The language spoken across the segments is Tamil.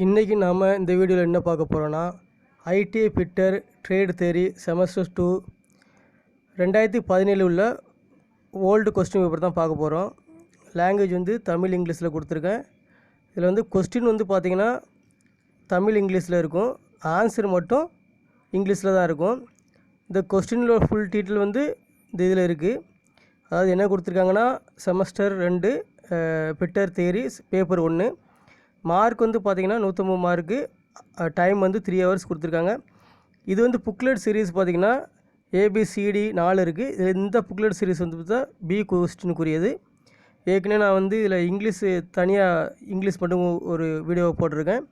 இன்றைக்கி நாம் இந்த வீடியோவில் என்ன பார்க்க போகிறோன்னா ஐடி ஃபிட்டர் ட்ரேட் தேரி செமஸ்டர் 2 2017 உள்ள ஓல்டு கொஸ்டின் பேப்பர் தான் பார்க்க போகிறோம். லாங்குவேஜ் வந்து தமிழ் இங்கிலீஷில் கொடுத்துருக்கேன். இதில் வந்து கொஸ்டின் வந்து பார்த்திங்கன்னா தமிழ் இங்கிலீஷில் இருக்கும், ஆன்சர் மட்டும் இங்கிலீஷில் தான் இருக்கும். இந்த கொஸ்டினோட ஃபுல் டீட்டெயில் வந்து இந்த இதில் இருக்குது. அதாவது என்ன கொடுத்துருக்காங்கன்னா செமஸ்டர் 2 ஃபிட்டர் தேரி பேப்பர் 1 மார்க் வந்து பார்த்திங்கன்னா 150 மார்க்கு, டைம் வந்து 3 ஹவர்ஸ் கொடுத்துருக்காங்க. இது வந்து புக்லெட் சீரீஸ் பார்த்திங்கன்னா ஏபிசிடி 4 இருக்குது. இதில் இந்த புக்லெட் சீரீஸ் வந்து பார்த்தா பி கொஸ்டினுக்குரியது. ஏற்கனவே நான் வந்து இதில் இங்கிலீஷ் மட்டும் ஒரு வீடியோவை போட்டிருக்கேன்.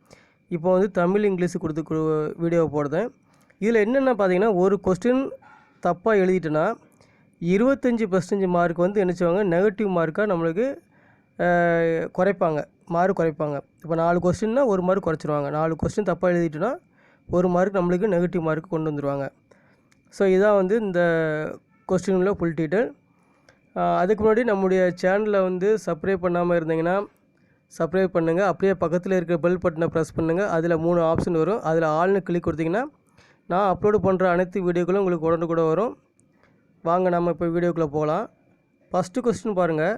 இப்போ வந்து தமிழ் இங்கிலீஷ் கொடுத்து வீடியோவை போடுறேன். இதில் என்னென்ன பார்த்திங்கன்னா ஒரு கொஸ்டின் தப்பாக எழுதிட்டேன்னா 25% மார்க் வந்து என்ன செய்வாங்க, நெகட்டிவ் மார்க்காக நம்மளுக்கு மார்க் குறைப்பாங்க. இப்போ 4 கொஸ்டின்னா 1 மார்க் குறைச்சிருவாங்க. 4 கொஸ்டின் தப்பாக எழுதிட்டோன்னா 1 மார்க் நம்மளுக்கு நெகட்டிவ் மார்க் கொண்டு வந்துடுவாங்க. ஸோ இதான் வந்து இந்த கொஸ்டினில் ஃபுல் டீட்டெயில். அதுக்கு முன்னாடி நம்முடைய சேனலில் வந்து சப்ஸ்கிரைப் பண்ணாமல் இருந்தீங்கன்னா சப்ஸ்கிரைப் பண்ணுங்கள். அப்படியே பக்கத்தில் இருக்கிற பெல் பட்டனை ப்ரெஸ் பண்ணுங்கள். அதில் 3 ஆப்ஷன் வரும். அதில் ஆல்னு கிளிக் கொடுத்திங்கன்னா நான் அப்லோடு பண்ணுற அனைத்து வீடியோக்களும் உங்களுக்கு உடனுக்குடன் வரும். வாங்க நம்ம இப்போ வீடியோக்குள்ளே போகலாம். ஃபஸ்ட்டு கொஸ்டின் பாருங்கள்.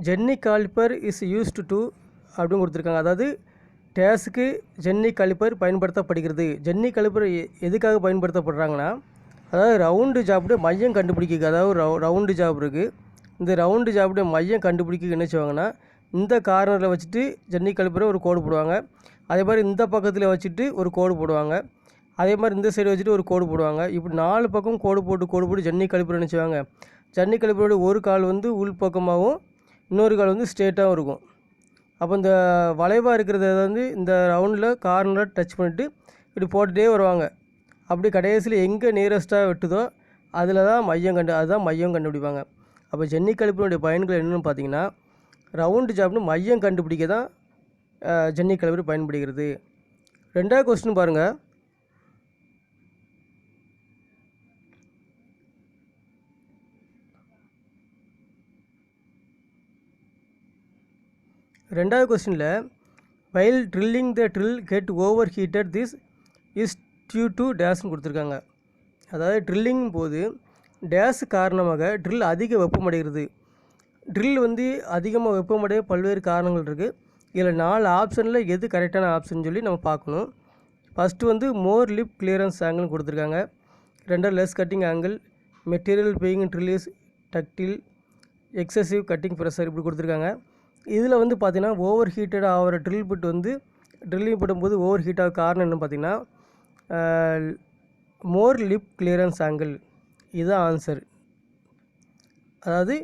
Jenny caliper is used to அப்படின்னு கொடுத்துருக்காங்க. அதாவது டேஸுக்கு ஜென்னி காலிப்பர் பயன்படுத்தப்படுகிறது. ஜென்னி காலிப்பர் எதுக்காக பயன்படுத்தப்படுறாங்கன்னா, அதாவது ரவுண்டு ஜாப்புடைய மையம் கண்டுபிடிக்க, அதாவது ரவுண்டு ஜாப் இருக்குது. இந்த ரவுண்டு ஜாப்புடைய மையம் கண்டுபிடிக்க என்ன செய்வாங்கன்னா, இந்த கார்னரில் வச்சுட்டு ஜென்னி காலிப்பரை ஒரு கோடு போடுவாங்க. அதே மாதிரி இந்த பக்கத்தில் வச்சுட்டு ஒரு கோடு போடுவாங்க. அதே மாதிரி இந்த சைடு வச்சுட்டு ஒரு கோடு போடுவாங்க. இப்படி 4 பக்கம் கோடு போட்டு ஜென்னி காலிப்பர் என்ன செய்வாங்க, ஜென்னி காலிப்பரோட ஒரு கால் வந்து உள் பக்கமாகவும் இன்னொரு கால் வந்து ஸ்ட்ரெயிட்டாகவும் இருக்கும். அப்போ இந்த வளைவாக இருக்கிறத வந்து இந்த ரவுண்டில் கார்னரில் டச் பண்ணிவிட்டு இப்படி போட்டுகிட்டே வருவாங்க. அப்படி கடைசியில் எங்கே நியரஸ்ட்டாக வெட்டுதோ அதில் தான் அதுதான் மையம் கண்டுபிடிப்பாங்க. அப்போ ஜென்னி காலிப்பருடைய பயன்கள் என்னென்னு பார்த்தீங்கன்னா, ரவுண்டு ஜாப்னு மையம் கண்டுபிடிக்க தான் ஜென்னி காலிப்பர் பயன்படுகிறது. 2வது கொஸ்டின் பாருங்கள். ரெண்டாவது கொஸ்டினில் while drilling the drill get over heated this is due to டேஸ்ன்னு கொடுத்துருக்காங்க. அதாவது ட்ரில்லிங் போது டேஸ் காரணமாக ட்ரில் அதிக வெப்பமடைகிறது. ட்ரில் வந்து அதிகமாக வெப்பமடைய பல்வேறு காரணங்கள் இருக்குது. இதில் 4 ஆப்ஷனில் எது கரெக்டான ஆப்ஷன் சொல்லி நம்ம பார்க்கணும். ஃபஸ்ட்டு வந்து மோர் லிப் கிளியரன்ஸ் ஆங்கிள்னு கொடுத்துருக்காங்க. 2வது less cutting angle, material being drill is ductile, excessive cutting pressure இப்படி கொடுத்துருக்காங்க. இதில் வந்து பார்த்திங்கன்னா ஓவர் ஹீட்டட் ஆகிற ட்ரில் பிட் வந்து ட்ரில்லிங் போடும்போது ஓவர் ஹீட் ஆக காரணம் என்னென்னு பார்த்திங்கன்னா மோர் லிப் கிளியரன்ஸ் ஆங்கிள். இதுதான் ஆன்சர். அதாவது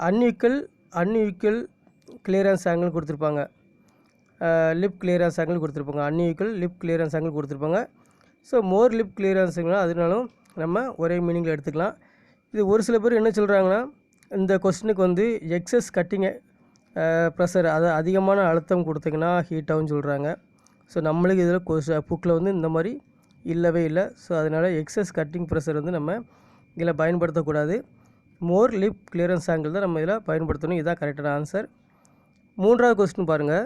அன்இக்குவல் கிளியரன்ஸ் ஆங்கிள் கொடுத்துருப்பாங்க, லிப் கிளியரன்ஸ் ஆங்கிள் கொடுத்துருப்பாங்க, அன்இக்குவல் லிப் கிளியரன்ஸ் ஆங்கிள் கொடுத்துருப்பாங்க. So more lip clearance angle அதனாலும் நம்ம ஒரே மீனிங்கில் எடுத்துக்கலாம். இது ஒரு சில பேர் என்ன சொல்கிறாங்கன்னா, இந்த கொஸ்டினுக்கு வந்து எக்ஸஸ் கட்டிங் ப்ரெஷர், அதாவது அதிகமான அழுத்தம் கொடுத்திங்கன்னா ஹீட் ஆகும்னு சொல்கிறாங்க. ஸோ நம்மளுக்கு இதில் புக்கில் வந்து இந்த மாதிரி இல்லவே இல்லை. ஸோ அதனால் எக்ஸஸ் கட்டிங் ப்ரெஷர் வந்து நம்ம இதில் பயன்படுத்தக்கூடாது. மோர் லிப் கிளியரன்ஸ் ஆங்கிள் தான் நம்ம இதில் பயன்படுத்தணும். இதுதான் கரெக்டான ஆன்சர். 3வது கொஸ்டின் பாருங்கள்.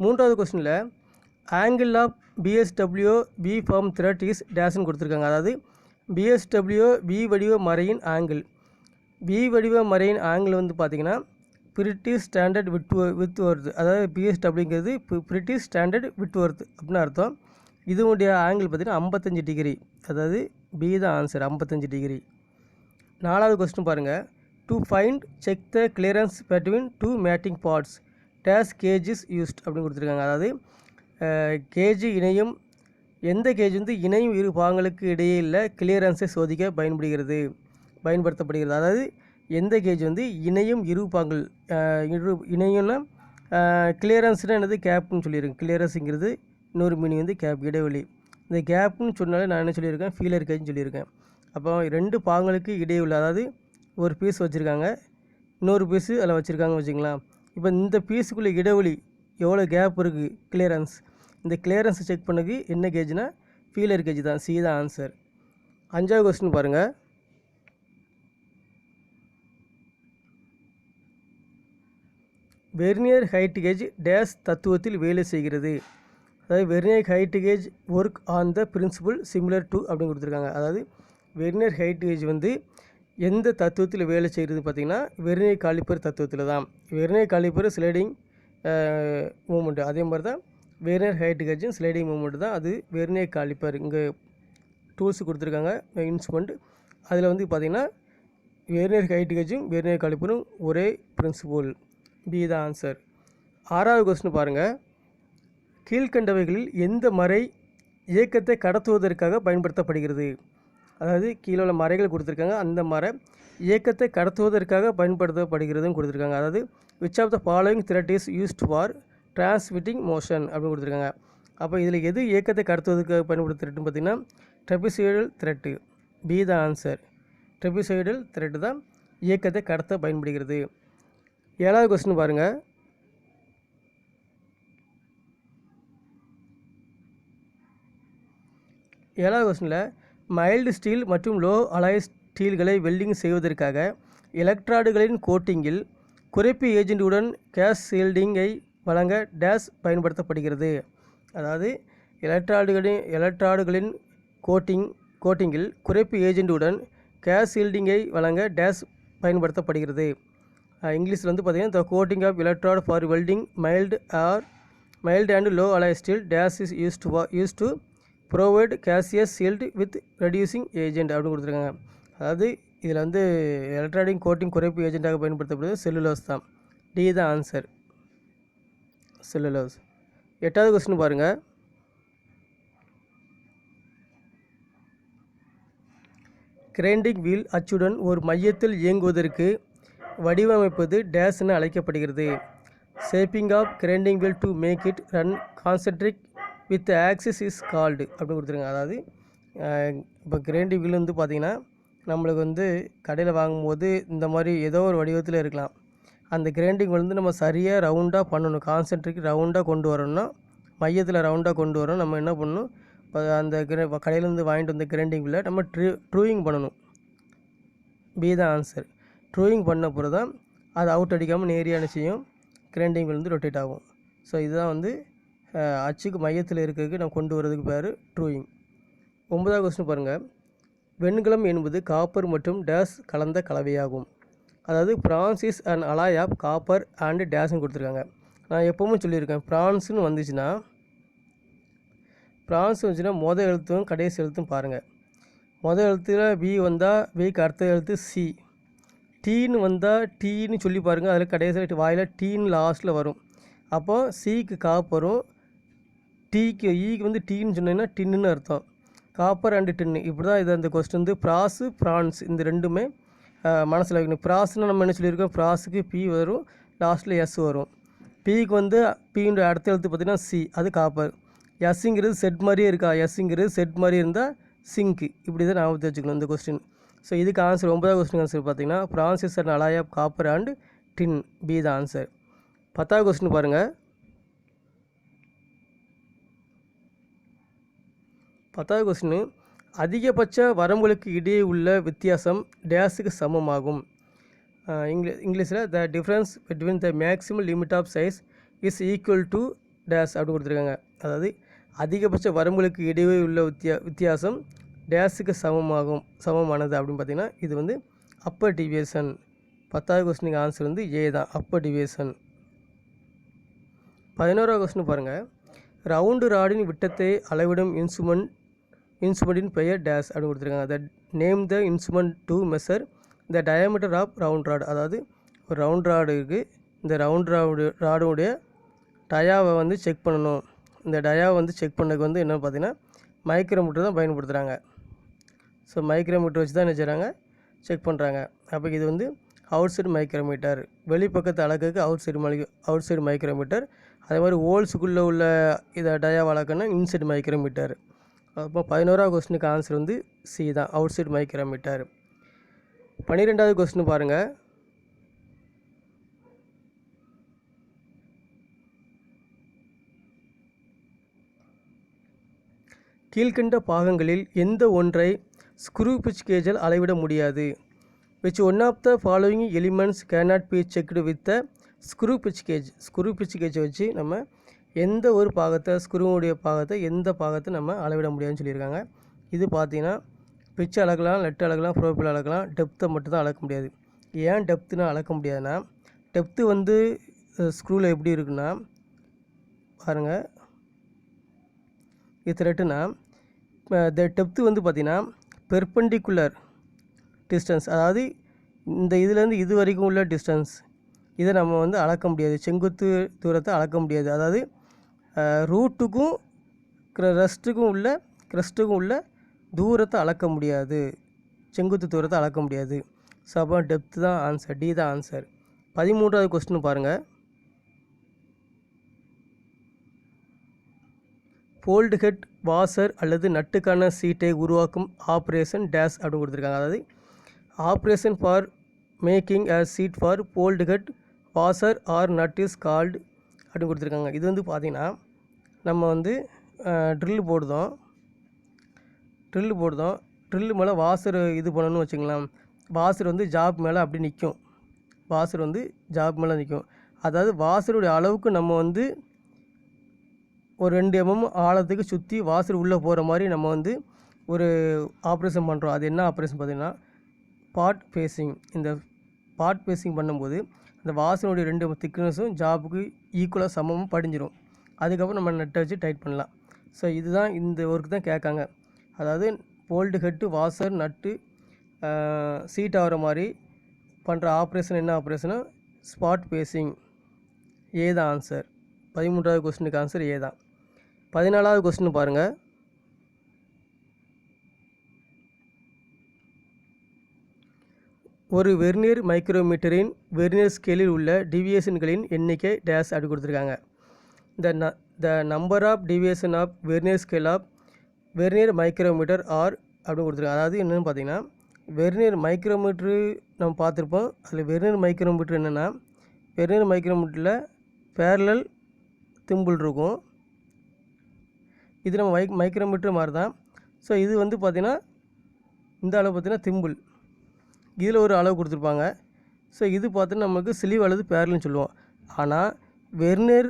மூன்றாவது கொஸ்டினில் angle of BSW B form thread is டேஷ்னு கொடுத்துருக்காங்க. அதாவது பிஎஸ்டபிள்யூ பி வடிவ மறையின் ஆங்கிள். பி வடிவ மறையின் ஆங்கிள் வந்து பார்த்திங்கன்னா பிரிட்டிஷ் ஸ்டாண்டர்ட் விட்வொர்த். அதாவது பிஎஸ்டபிள்யூங்கிறது பிரிட்டிஷ் ஸ்டாண்டர்ட் விட்வொர்த் அப்படின்னு அர்த்தம். இதனுடைய ஆங்கிள் பார்த்திங்கன்னா 55 டிகிரி. அதாவது பி தான் ஆன்சர், 55 டிகிரி. 4வது கொஸ்டின் பாருங்கள். To find check the clearance between 2 mating parts dash gauge is used அப்படின்னு கொடுத்துருக்காங்க. அதாவது கேஜ் இணையும் எந்த கேஜ் வந்து இணையும் இரு பாகங்களுக்கு இடையே இல்லை கிளியரன்ஸை சோதிக்க பயன்படுத்தப்படுகிறது. அதாவது எந்த கேஜ் வந்து இணையும் இரு பாகங்கள் இணையும்னா கிளியரன்ஸ்னால் என்னது, கேப்னு சொல்லியிருக்கேன். கிளியரன்ஸுங்கிறது இன்னொரு மீனிங் வந்து கேப், இடைவெளி. இந்த கேப்னு சொன்னாலே நான் என்ன சொல்லியிருக்கேன், ஃபீலர் கேஜ்னு சொல்லியிருக்கேன். அப்போ 2 பாகங்களுக்கு இடையே உள்ள, அதாவது ஒரு பீஸ் வச்சுருக்காங்க, இன்னொரு பீஸு அதில் வச்சுருக்காங்க வச்சுக்கலாம். இப்போ இந்த பீஸுக்குள்ளே இடைவெளி எவ்வளோ கேப் இருக்குது, கிளியரன்ஸ். இந்த கிளியரன்ஸை செக் பண்ணதுக்கு என்ன கேஜ்னால் ஃபீலர் கேஜ் தான். சி தான் ஆன்சர். அஞ்சாவது கொஸ்டின் பாருங்கள். வெர்னியர் ஹைட் கேஜ் டேஸ் தத்துவத்தில் வேலை செய்கிறது. அதாவது vernier height gauge work on the principle similar to அப்படின்னு கொடுத்துருக்காங்க. அதாவது வெர்னியர் ஹைட் கேஜ் வந்து எந்த தத்துவத்தில் வேலை செய்கிறது பார்த்திங்கன்னா வெர்னியர் காலிப்பர் தத்துவத்தில் தான். வெர்னியர் காலிப்பர் ஸ்லைடிங் மூமெண்ட்டு, அதே மாதிரி தான் வெர்னியர் ஹைட் கேஜும் ஸ்லைடிங் மூமெண்ட் தான். அது வெர்னியர் காலிப்பர். இங்கே டூல்ஸ் கொடுத்துருக்காங்க இன்ஸ்ட்ருமெண்ட். அதில் வந்து பார்த்திங்கன்னா வெர்னியர் ஹைட் கேஜும் வெர்னியர் காலிப்பரும் ஒரே பிரின்சிபல். பி தான் ஆன்சர். ஆறாவது கொஸ்டின் பாருங்கள். கீழ்கண்டவைகளில் எந்த மறை இயக்கத்தை கடத்துவதற்காக பயன்படுத்தப்படுகிறது? அதாவது கீழே உள்ள மறைகள் கொடுத்துருக்காங்க, அந்த மறை இயக்கத்தை கடத்துவதற்காக பயன்படுத்தப்படுகிறதுன்னு கொடுத்துருக்காங்க. அதாவது which of the following thread is used for transmitting motion அப்படின்னு கொடுத்துருக்காங்க. அப்போ இதில் எது இயக்கத்தை கடத்துவதற்காக பயன்படுத்துறதுன்னு பார்த்திங்கன்னா ட்ரெபிசைடல் த்ரெட்டு. பி தான் ஆன்சர். ட்ரெபிசைடல் த்ரெட்டு தான் இயக்கத்தை கடத்த பயன்படுகிறது. ஏழாவது கொஸ்டின் பாருங்கள். ஏழாவது கொஸ்டினில் மைல்டு ஸ்டீல் மற்றும் லோ அலாய் ஸ்டீல்களை வெல்டிங் செய்வதற்காக எலக்ட்ராடுகளின் கோட்டிங்கில் குறைப்பு ஏஜென்ட்டுடன் கேஸ் ஷீல்டிங்கை வழங்க டேஸ் பயன்படுத்தப்படுகிறது. அதாவது எலக்ட்ராடுகளின் கோட்டிங்கில் குறைப்பு ஏஜென்ட்டுடன் கேஸ் ஷீல்டிங்கை வழங்க டேஸ் பயன்படுத்தப்படுகிறது. இங்கிலீஷில் வந்து பார்த்திங்கன்னா the coating of electrode for welding mild and low alloy steel dash is use to provide gaseous shield with reducing agent அப்படின்னு கொடுத்துருக்காங்க. அதாவது இதில் வந்து எலக்ட்ரானிக் கோட்டிங் குறைப்பு ஏஜென்ட்டாக பயன்படுத்தப்படுவது செல்லுலோஸ் தான். டி தான் ஆன்சர், செல்லுலோஸ். எட்டாவது கொஸ்டின் பாருங்கள். கிரைண்டிங் வீல் அச்சுடன் ஒரு மையத்தில் இயங்குவதற்கு வடிவமைப்பது டேஸ் என அழைக்கப்படுகிறது. Shaping of grinding wheel to make it run concentric with axis is called அப்படின்னு கொடுத்துருங்க. அதாவது இப்போ கிரைண்டிங் வீல் வந்து பார்த்திங்கன்னா நம்மளுக்கு வந்து கடையில் வாங்கும்போது இந்த மாதிரி ஏதோ ஒரு வடிவத்தில் இருக்கலாம். அந்த கிரைண்டிங் வந்து நம்ம சரியாக ரவுண்டாக பண்ணணும், கான்சென்ட்ரிக் ரவுண்டாக கொண்டு வரணும்னா மையத்தில் ரவுண்டாக கொண்டு வரணும். நம்ம என்ன பண்ணணும், இப்போ அந்த கடையிலேருந்து வாங்கிட்டு வந்த கிரைண்டிங் வீலை நம்ம ட்ரூயிங் பண்ணணும். பி தான் ஆன்சர். ட்ரூயிங் பண்ண பிறகு தான் அது அவுட் அடிக்காமல் நேரியான செய்யும், கிரைண்டிங் வீல் வந்து ரொட்டேட் ஆகும். ஸோ இதுதான் வந்து அச்சுக்கு மையத்தில் இருக்கிறதுக்கு நம்ம கொண்டு வரதுக்கு பேர் ட்ரூயிங். 9வது கொஸ்டின் பாருங்கள். வெண்கலம் என்பது காப்பர் மற்றும் டேஸ் கலந்த கலவையாகும். அதாவது bronze is and alloy of copper and டேஸ்ன்னு கொடுத்துருக்காங்க. நான் எப்போவும் சொல்லியிருக்கேன், பிரான்ஸ்னு வந்துச்சுன்னா மொதல் எழுத்தும் கடைசி எழுத்தும் பாருங்கள். மொதல் எழுத்தில் பி வந்தால் பிக்கு அடுத்த எழுத்து சி. டீன்னு வந்தால் டீன்னு சொல்லி பாருங்கள், அதில் கடைசி வாயில் டீன்னு லாஸ்ட்டில் வரும். அப்போது சிக்கு காப்பரும் டீக்கு ஈக்கு வந்து டீன்னு சொன்னீங்கன்னா டின்னுன்னு அர்த்தம். காப்பர் அண்டு டின்னு இப்படி தான் இது. அந்த கொஸ்டின் வந்து பிரான்ஸ் இந்த ரெண்டுமே மனசில் வைக்கணும். ப்ராஸ்ன்னு நம்ம என்ன சொல்லியிருக்கோம், ப்ராஸுக்கு பி வரும், லாஸ்ட்டில் எஸ் வரும். பிக்கு வந்து பின்ற அடுத்த எழுத்து பார்த்திங்கன்னா சி, அது காப்பர். எஸ்ஸுங்கிறது செட் மாதிரியே இருக்கா, எஸ்ஸுங்கிறது செட் மாதிரி இருந்தால் சிங்க்கு. இப்படி தான் ஞாபகத்தை வச்சுக்கணும் இந்த கொஸ்டின். ஸோ இதுக்கு ஆன்சர் 9வது கொஸ்டின் ஆன்சர் பார்த்திங்கன்னா bronze is and alloy of copper and tin. B தான் ஆன்சர். 10வது கொஸ்டின் பாருங்கள். 10வது கொஸ்டின், அதிகபட்ச வரம்புகளுக்கு இடையே உள்ள வித்தியாசம் டேஸுக்கு சமமாகும். இங்கிலீஷில் the difference between the maximum limit of size is equal to dash அப்படின்னு கொடுத்துருக்காங்க. அதாவது அதிகபட்ச வரம்புகளுக்கு இடையே உள்ள வித்தியாசம் டேஸுக்கு சமமானது அப்படின்னு பார்த்திங்கன்னா இது வந்து அப்பர் டிவியேஷன். 10வது கொஸ்டினுக்கு ஆன்சர் வந்து ஏ தான், அப்பர் டிவியேஷன். 11வது கொஸ்டின் பாருங்கள். ரவுண்டு ராடின் விட்டத்தை அளவிடும் இன்ஸ்ட்ருமெண்ட்டின் பெயர் டேஸ் அப்படின்னு கொடுத்துருக்காங்க. The name the instrument to measure the diameter of round rod. அதாவது ஒரு ரவுண்ட் ராடு இருக்குது, இந்த ரவுண்ட் ராடுடைய டயாவை வந்து செக் பண்ணணும். இந்த டயாவை வந்து செக் பண்ணதுக்கு வந்து என்ன பார்த்திங்கன்னா மைக்ரோமீட்டர் தான் பயன்படுத்துகிறாங்க. ஸோ மைக்ரோமீட்டர் வச்சு தான் என்ன செய்கிறாங்க, செக் பண்ணுறாங்க. அப்போ இது வந்து அவுட் சைடு மைக்ரோமீட்டர், வெளிப்பக்கத்தை அளக்குக்கு அவுட் சைடு மைக்ரோமீட்டர். அதே மாதிரி ஹோல்ஸுக்குள்ளே உள்ள இதை டயா அளக்குன்னா இன்சைடு மைக்ரோமீட்டர். அப்போ 11வது கொஸ்டினுக்கு ஆன்சர் வந்து சி தான், அவுட் சைடு மைக்ரோமீட்டர். 12வது கொஸ்டின் பாருங்கள். கீழ்கண்ட பாகங்களில் எந்த ஒன்றை ஸ்க்ரூ பிட்ச் கேஜால் அளவிட முடியாது. Which one of the following elements cannot be checked with the screw pitch gauge. Screw pitch கேஜை வச்சு நம்ம எந்த ஒரு பாகத்தை, ஸ்க்ரூவுடைய பாகத்தை, எந்த பாகத்தை நம்ம அளவிட முடியாதுன்னு சொல்லியிருக்காங்க. இது பார்த்தீங்கன்னா பிட்ச் அளக்கலாம், லெட் அளக்கலாம், ப்ரோஃபைல் அளக்கலாம், டெப்த்தை மட்டும் தான் அளக்க முடியாது. ஏன் டெப்த்துனா அளக்க முடியாதுன்னா, டெப்த்து வந்து ஸ்க்ரூவில் எப்படி இருக்குன்னா பாருங்கள், இது த்ரெட்டுனா டெப்த்து வந்து பார்த்திங்கன்னா பெர்பெண்டிகுலர் டிஸ்டன்ஸ், அதாவது இந்த இதுலேருந்து இது வரைக்கும் உள்ள டிஸ்டன்ஸ், இதை நம்ம வந்து அளக்க முடியாது. செங்குத்து தூரத்தை அளக்க முடியாது. அதாவது ரூட்டுக்கும் க்ரெஸ்ட்டுக்கும் உள்ள தூரத்தை அளக்க முடியாது, செங்குத்து தூரத்தை அளக்க முடியாது. ஸோ அப்போ டெப்த்து தான் ஆன்சர், டி தான் ஆன்சர். 13வது கொஸ்டின் பாருங்கள். ஃபோல்டு ஹெட் வாஷர் அல்லது நட்டுக்கான சீட்டை உருவாக்கும் ஆப்ரேஷன் டேஷ் அப்படின்னு கொடுத்துருக்காங்க. அதாவது operation for making a seat for bolt head washer or nut is called அப்படின்னு கொடுத்துருக்காங்க. இது வந்து பார்த்திங்கன்னா நம்ம வந்து ட்ரில் போடுதோம், ட்ரில்லு மேலே வாஷர் இது பண்ணணும்னு வச்சுக்கலாம். வாஷர் வந்து ஜாப் மேலே அப்படி நிற்கும், வாஷர் வந்து ஜாப் மேலே நிற்கும். அதாவது வாஷருடைய அளவுக்கு நம்ம வந்து ஒரு 2 mm ஆழத்துக்கு சுற்றி வாஷர் உள்ளே போகிற மாதிரி நம்ம வந்து ஒரு ஆப்ரேஷன் பண்ணுறோம். அது என்ன ஆப்ரேஷன் பார்த்திங்கன்னா பாட் ஃபேஸிங். இந்த பாட் ஃபேஸிங் பண்ணும்போது அந்த வாஷருடைய 2 திக்னஸும் ஜாபுக்கு ஈக்குவலாக சமமாக படிஞ்சிடும். அதுக்கப்புறம் நம்ம நட்டை வச்சு டைட் பண்ணலாம். ஸோ இதுதான் இந்த ஒர்க் தான் கேட்காங்க. அதாவது ஃபோல்டு ஹெட்டு, வாஷர், நட்டு சீட் ஆகிற மாதிரி பண்ணுற ஆப்ரேஷன் என்ன ஆப்ரேஷனு? Spot facing. ஏ தான் ஆன்சர். 13வது கொஸ்டினுக்கு ஆன்சர் ஏ தான். 14வது கொஸ்டின் பாருங்கள். ஒரு வெர்னியர் மைக்ரோமீட்டரின் வெர்னியர் ஸ்கேலில் உள்ள டிவியேஷன்களின் எண்ணிக்கை டேஷ் அப்படி கொடுத்துருக்காங்க. The number of deviation of vernier scale of vernier micrometer are அப்படின்னு கொடுத்துருக்காங்க. அதாவது என்னென்னு பார்த்தீங்கன்னா வெர்னியர் மைக்ரோமீட்ரு நம்ம பார்த்துருப்போம். அதில் வெர்னியர் மைக்ரோமீட்ரு என்னென்னா, வெர்னியர் மைக்ரோமீட்டரில் பேரலல் திம்பிள் இருக்கும். இது நம்ம மைக்ரோமீட்டர் மாதிரி தான். ஸோ இது வந்து பார்த்திங்கன்னா இந்த அளவு பார்த்திங்கன்னா திம்பிள், இதில் ஒரு அளவு கொடுத்துருப்பாங்க. ஸோ இது பார்த்தீங்கன்னா நமக்கு ஸ்லீவ் அல்லது பேரல்னு சொல்லுவோம். ஆனால் வெர்னியர்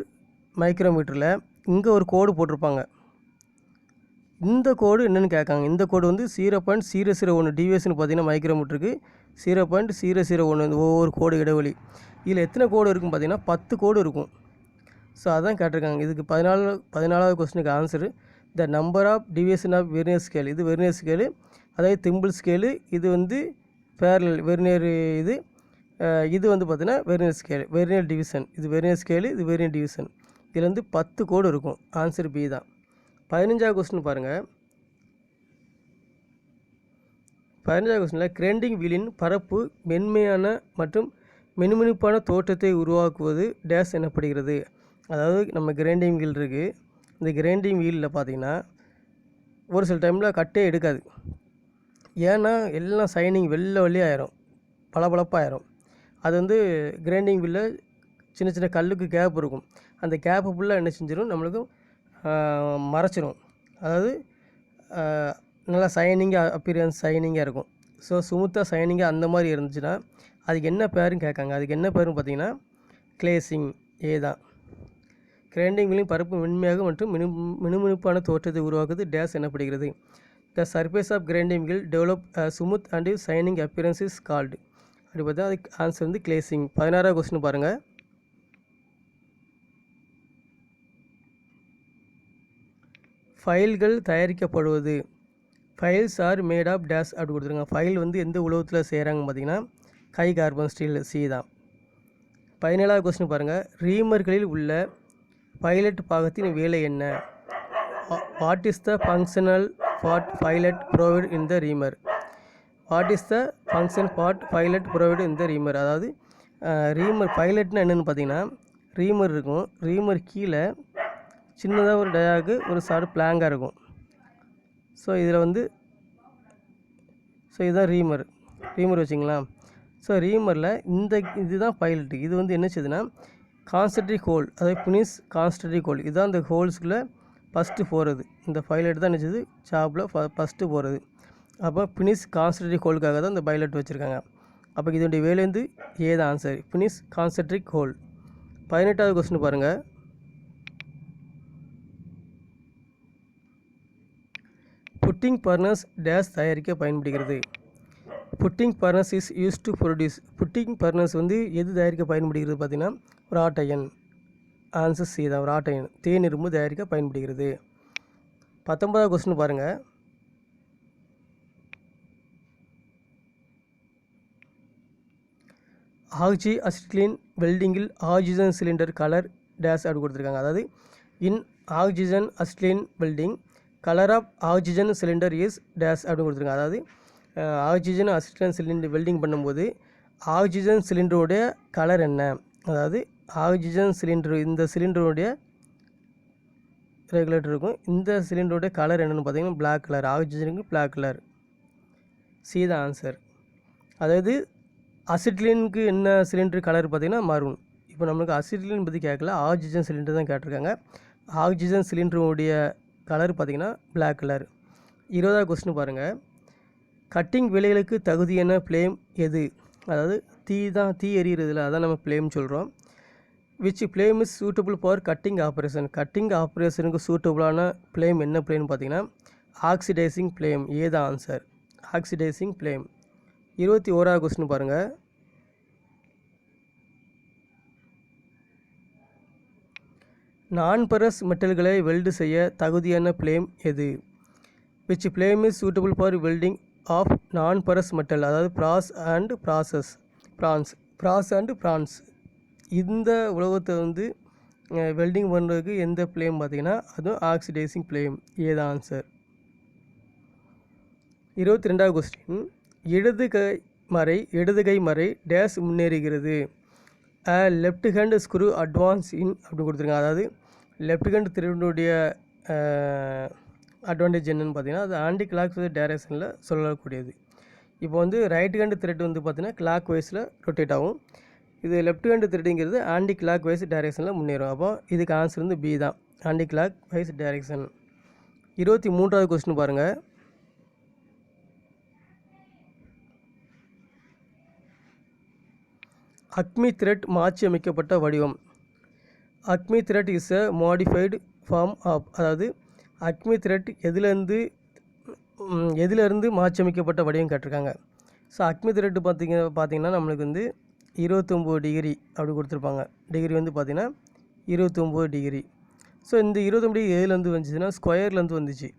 மைக்ரோமீட்டரில் இங்கே ஒரு கோடு போட்டிருப்பாங்க. இந்த கோடு என்னென்னு கேட்காங்க. இந்த கோடு வந்து 0.001 டிவியேஷன் பார்த்திங்கன்னா மைக்ரோமீட்டருக்கு 0.001 ஒவ்வொரு கோடு இடைவெளி. இதில் எத்தனை கோடு இருக்குன்னு பார்த்திங்கன்னா 10 கோடு இருக்கும். ஸோ அதான் கேட்டிருக்காங்க. இதுக்கு 14வது கொஸ்டினுக்கு answer the number of deviation of vernier scale. இது வெர்னியர் ஸ்கேலு, அதாவது திம்பிள் ஸ்கேலு. இது வந்து பேரலல் வெர்னியர். இது வந்து பார்த்திங்கன்னா வெர்னியர் ஸ்கேல், வெர்னியர் டிவிஷன். இது வெர்னியர் ஸ்கேலு, இது வெர்னியர் டிவிஷன். இதில் வந்து 10 கோடு இருக்கும். ஆன்சர் பி தான். 15வது கொஸ்டின் பாருங்கள். 15வது கொஸ்டினில் கிரைண்டிங் வீலின் பரப்பு மென்மையான மற்றும் மினுமினுப்பான தோற்றத்தை உருவாக்குவது டேஷ் எனப்படுகிறது. அதாவது நம்ம கிரைண்டிங் வீல் இருக்குது. இந்த கிரைண்டிங் வீலில் பார்த்திங்கன்னா ஒரு சில டைமில் கட்டே எடுக்காது. ஏன்னா எல்லாம் சைனிங் வெள்ளையாயிரும், பளபளப்பாயிரும். அது வந்து கிரைண்டிங் வீலில் சின்ன சின்ன கல்லுக்கு கேப் இருக்கும். அந்த கேப்பு ஃபுல்லாக என்ன செஞ்சிடும், நம்மளுக்கு மறைச்சிரும். அதாவது நல்லா சைனிங்காக இருக்கும். ஸோ ஸ்மூத்தாக சைனிங்காக அந்த மாதிரி இருந்துச்சுன்னா அதுக்கு என்ன பேருன்னு கேட்காங்க. அதுக்கு என்ன பேருன்னு பார்த்தீங்கன்னா கிளேசிங். ஏ தான். கிரைண்டிங் வீலின் பரப்பு மென்மையாக மற்றும் மினுமினுப்பான தோற்றத்தை உருவாக்குவது டேஷ் எனப்படுகிறது. The surface of grinding wheel develop smooth and shining appearance is called. அப்படி பார்த்தா அதுக்கு ஆன்சர் வந்து கிளேசிங். 16வது கொஸ்டின் பாருங்கள். ஃபைல்கள் தயாரிக்கப்படுவது. Files are made of dash அப்படி கொடுத்துருங்க. ஃபைல் வந்து எந்த உலகத்தில் செய்கிறாங்க பார்த்தீங்கன்னா ஹை கார்பன் ஸ்டீல், சி தான். 17வது கொஸ்டின் பாருங்கள். ரீமர்களில் உள்ள பைலட் பாகத்தின் வேலை என்ன? What is the functional part pilot provide in the reamer? What is the function part pilot provide in the reamer? அதாவது ரீமர் பைலட்னா என்னென்னு பார்த்தீங்கன்னா ரீமர் இருக்கும். ரீமர் கீழே சின்னதாக ஒரு டயாகு ஒரு சாடு பிளாங்காக இருக்கும். ஸோ இதில் வந்து இதுதான் ரீமர் வச்சிங்களா. ஸோ ரீமரில் இதுதான் பைலட்டு. இது வந்து என்ன செய்யுதுன்னா கான்சென்ட்ரிக் ஹோல், அதாவது ஃபினிஷ் கான்சென்ட்ரிக் ஹோல். இதுதான் இந்த ஹோல்ஸ்குள்ளே ஃபஸ்ட்டு போகிறது. இந்த பைலட் தான் என்ன செய்யுது ஜாப்பில் ஃபஸ்ட்டு போகிறது. அப்போ ஃபினிஷ் கான்சென்ட்ரிக் ஹோலுக்காக தான் இந்த பைலட் வச்சுருக்காங்க. அப்போ இதனுடைய வேலை வந்து ஏ தான் ஆன்சர், ஃபினிஷ் கான்சென்ட்ரிக் ஹோல். 18வது கொஸ்டின் பாருங்கள். புட்டிங் பர்னஸ் டேஸ் தயாரிக்க பயன்படுகிறது. Puddling furnace is use to produce. Puddling furnace வந்து எது தயாரிக்க பயன்படுகிறது பார்த்தீங்கன்னா ராட் அயன். ஆன்சர் சி தான், ராட் அயன், தேன் இரும்பு தயாரிக்க பயன்படுகிறது. 19வது கொஸ்டின் பாருங்கள். ஆக்சி அசிட்டிலின் வெல்டிங்கில் ஆக்சிஜன் சிலிண்டர் கலர் டேஸ் அப்படி கொடுத்துருக்காங்க. அதாவது in oxygen acetylene welding colour of oxygen cylinder is dash அப்படின்னு கொடுத்துருக்காங்க. அதாவது ஆக்சிஜன் அசிட்டிலின் சிலிண்டர் வெல்டிங் பண்ணும்போது ஆக்சிஜன் சிலிண்டருடைய கலர் என்ன, அதாவது ஆக்சிஜன் சிலிண்டர் இந்த சிலிண்டருடைய ரெகுலேட்டர் இருக்கும், இந்த சிலிண்டருடைய கலர் என்னென்னு பார்த்தீங்கன்னா பிளாக் கலர், ஆக்சிஜனுக்கு பிளாக் கலர். சி தான் ஆன்சர். அதாவது அசிட்டிலினுக்கு என்ன சிலிண்டர் கலர் பார்த்தீங்கன்னா மரூன். இப்போ நம்மளுக்கு அசிட்டிலின் பற்றி கேட்கல, ஆக்சிஜன் சிலிண்டர் தான் கேட்டிருக்காங்க. ஆக்சிஜன் சிலிண்டருடைய கலர் பார்த்திங்கன்னா பிளாக் கலர். 20வது கொஸ்டின் பாருங்கள். கட்டிங் வேலைகளுக்கு தகுதியான ஃப்ளேம் எது? அதாவது தீ எரிகிறதுல அதான் நம்ம ஃப்ளேம் சொல்கிறோம். Which flame is suitable for cutting operation. Cutting ஆப்ரேஷனுக்கு சூட்டபுளான ஃப்ளேம் என்ன ஃப்ளேம்னு பார்த்தீங்கன்னா ஆக்சிடைசிங் ஃப்ளேம். ஏ தான் ஆன்சர், ஆக்சிடைசிங் ஃப்ளேம். 21வது கொஸ்டின் பாருங்கள். நான்பரஸ் மெட்டல்களை வெல்டு செய்ய தகுதியான ஃப்ளேம் எது? Which flame is suitable for welding of nonferrous metal. அதாவது ப்ராஸ் அண்ட் பிரான்ஸ். இந்த உலோகத்தை வந்து வெல்டிங் பண்ணுறதுக்கு எந்த ஃப்ளேம் பார்த்தீங்கன்னா அதுவும் ஆக்சிடைசிங் ஃப்ளேம். ஏ தான் ஆன்சர். 22வது கொஸ்டின். இடது கை மறை டேஸ் முன்னேறுகிறது. லெஃப்ட் ஹேண்ட் ஸ்க்ரூ அட்வான்ஸ் இன் அப்படின்னு கொடுத்துருக்காங்க. அதாவது லெஃப்ட் ஹேண்ட் த்ரெட்டுடைய அட்வான்டேஜ் என்னென்னு பார்த்தீங்கன்னா அது ஆன்டி கிளாக் டைரக்ஷனில் சொல்லக்கூடியது. இப்போ வந்து ரைட் ஹேண்ட் த்ரெட் வந்து பார்த்தீங்கன்னா கிளாக் வைஸில் ரொட்டேட் ஆகும். இது லெஃப்ட் ஹேண்ட் த்ரெட்டுங்கிறது ஆன்டி கிளாக் வைஸ் டைரெக்ஷனில் முன்னேறும். அப்போ இதுக்கு ஆன்சர் வந்து பி தான், ஆன்டி கிளாக் வைஸ் டைரெக்ஷன். 23வது கொஸ்டின் பாருங்கள். அக்மி த்ரெட் மாற்றி அமைக்கப்பட்ட வடிவம். Acme thread is a modified form of. அதாவது அக்மி த்ரெட் எதிலிருந்து மாற்றி அமைக்கப்பட்ட வடிவம் கேட்டிருக்காங்க. ஸோ அக்மி த்ரெட் பார்த்திங்கன்னா நம்மளுக்கு வந்து 29 டிகிரி அப்படி கொடுத்துருப்பாங்க. டிகிரி வந்து பார்த்திங்கன்னா 29 டிகிரி. ஸோ இந்த 29 டிகிரி எதுலேருந்து வந்துச்சுன்னா ஸ்கொயர்லேருந்து வந்துச்சு.